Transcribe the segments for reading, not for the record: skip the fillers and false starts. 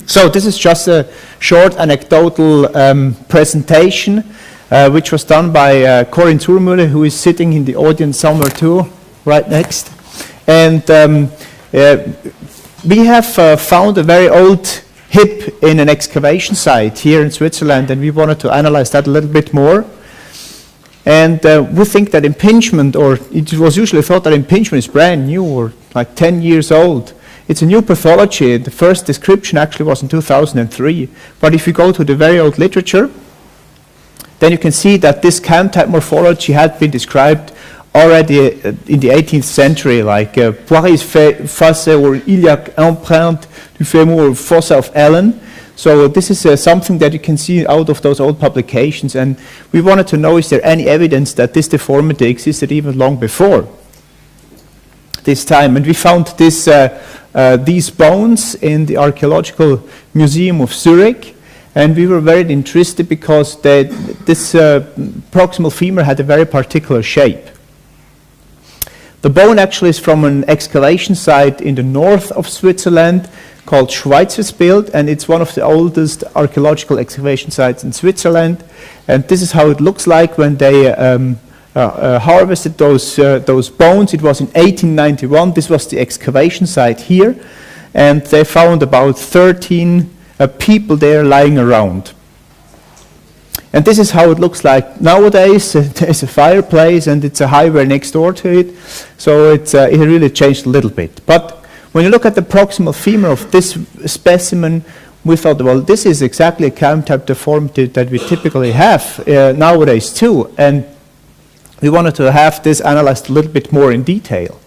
So this is just a short anecdotal presentation which was done by Corinne Zurmüller, who is sitting in the audience somewhere too, right next. And we have found a very old hip in an excavation site here in Switzerland, and we wanted to analyze that a little bit more. And we think that impingement, or it was usually thought that impingement is brand new or like 10 years old. It's a new pathology. The first description actually was in 2003. But if you go to the very old literature, then you can see that this cam-type morphology had been described already in the 18th century, like Poiret's fossa or iliac empreinte du fémur fossa of Allen. So this is something that you can see out of those old publications. And we wanted to know, is there any evidence that this deformity existed even long before this time? And we found this, these bones in the Archaeological Museum of Zurich. And we were very interested because this proximal femur had a very particular shape. The bone actually is from an excavation site in the north of Switzerland called Schweizersbild, and it's one of the oldest archaeological excavation sites in Switzerland. And this is how it looks like when they harvested those bones. It was in 1891. This was the excavation site here, and they found about 13 people there lying around. And this is how it looks like nowadays. There's a fireplace and it's a highway next door to it, so it really changed a little bit. But when you look at the proximal femur of this specimen, we thought, well, this is exactly a cam-type deformity that we typically have nowadays too, and we wanted to have this analyzed a little bit more in detail.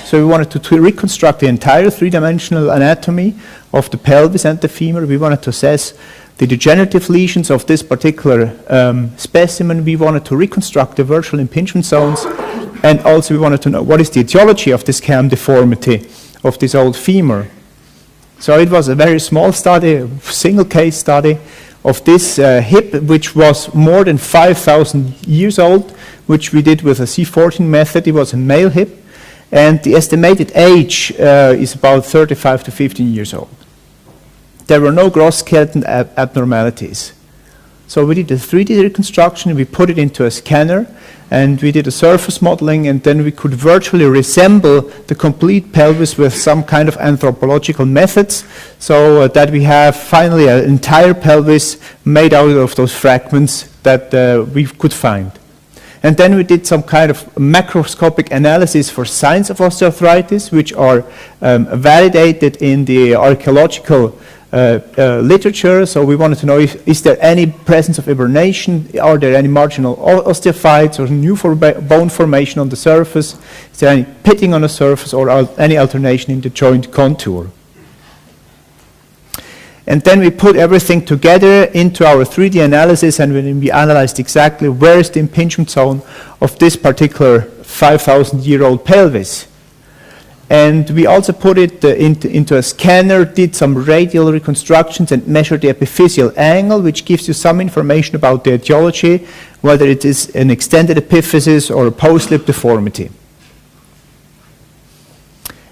So we wanted to reconstruct the entire three-dimensional anatomy of the pelvis and the femur. We wanted to assess the degenerative lesions of this particular specimen. We wanted to reconstruct the virtual impingement zones, and also we wanted to know what is the etiology of this cam deformity of this old femur. So it was a very small study, a single case study of this hip, which was more than 5,000 years old, which we did with a C14 method. It was a male hip, and the estimated age is about 35 to 15 years old. There were no gross skeleton abnormalities. So we did a 3D reconstruction, we put it into a scanner, and we did a surface modeling, and then we could virtually resemble the complete pelvis with some kind of anthropological methods, so that we have finally an entire pelvis made out of those fragments that we could find. And then we did some kind of macroscopic analysis for signs of osteoarthritis, which are validated in the archaeological literature. So we wanted to know, is there any presence of hibernation? Are there any marginal osteophytes or new bone formation on the surface? Is there any pitting on the surface or any alternation in the joint contour? And then we put everything together into our 3D analysis, and we analyzed exactly where is the impingement zone of this particular 5,000-year-old pelvis. And we also put it into a scanner, did some radial reconstructions, and measured the epiphyseal angle, which gives you some information about the etiology, whether it is an extended epiphysis or a post-lip deformity.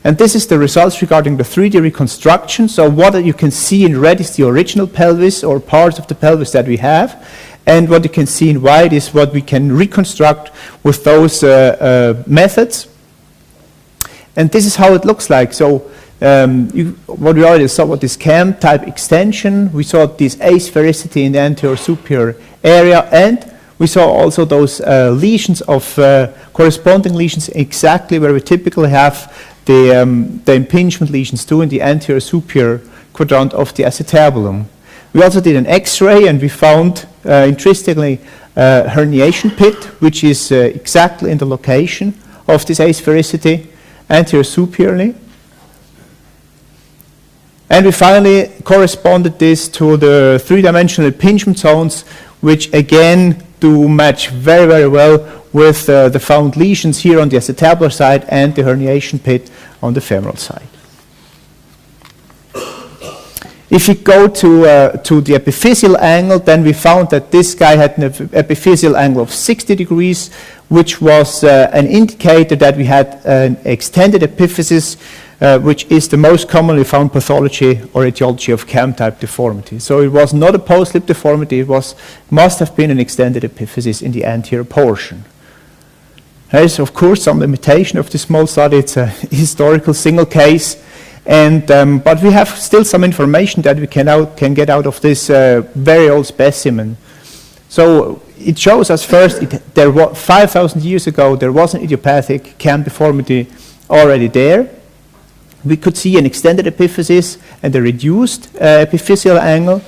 And this is the results regarding the 3D reconstruction. So what you can see in red is the original pelvis or parts of the pelvis that we have. And what you can see in white is what we can reconstruct with those methods. And this is how it looks like. So what we already saw was this cam-type extension. We saw this asphericity in the anterior superior area, and we saw also those lesions of corresponding lesions exactly where we typically have the impingement lesions too, in the anterior superior quadrant of the acetabulum. We also did an X-ray, and we found, interestingly, a herniation pit, which is exactly in the location of this asphericity, anterior superiorly. And we finally corresponded this to the three-dimensional impingement zones, which again do match very, very well with the found lesions here on the acetabular side and the herniation pit on the femoral side. If you go to the epiphyseal angle, then we found that this guy had an epiphyseal angle of 60 degrees, which was an indicator that we had an extended epiphysis which is the most commonly found pathology or etiology of cam-type deformity. So it was not a post-lip deformity, must have been an extended epiphysis in the anterior portion. There is, of course, some limitation of this small study. It's a historical single case, and but we have still some information that we can get out of this very old specimen. So it shows us first, there was 5,000 years ago, there was an idiopathic cam deformity already there. We could see an extended epiphysis and a reduced epiphyseal angle,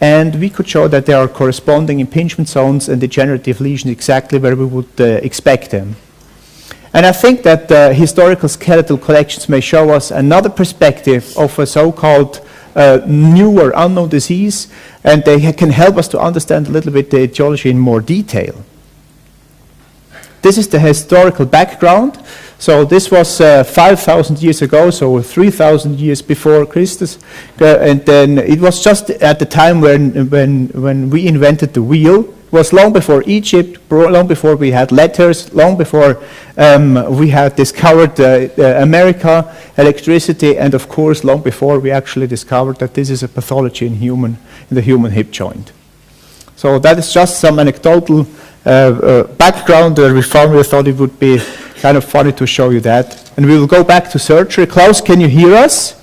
and we could show that there are corresponding impingement zones and degenerative lesions exactly where we would expect them. And I think that historical skeletal collections may show us another perspective of a so-called new or unknown disease, and they can help us to understand a little bit the etiology in more detail. This is the historical background. So this was 5,000 years ago, so 3,000 years before Christus, and then it was just at the time when we invented the wheel. It was long before Egypt, long before we had letters, long before we had discovered America, electricity, and of course long before we actually discovered that this is a pathology in the human hip joint. So that is just some anecdotal background where we thought it would be kind of funny to show you that. And we will go back to surgery. Klaus, can you hear us?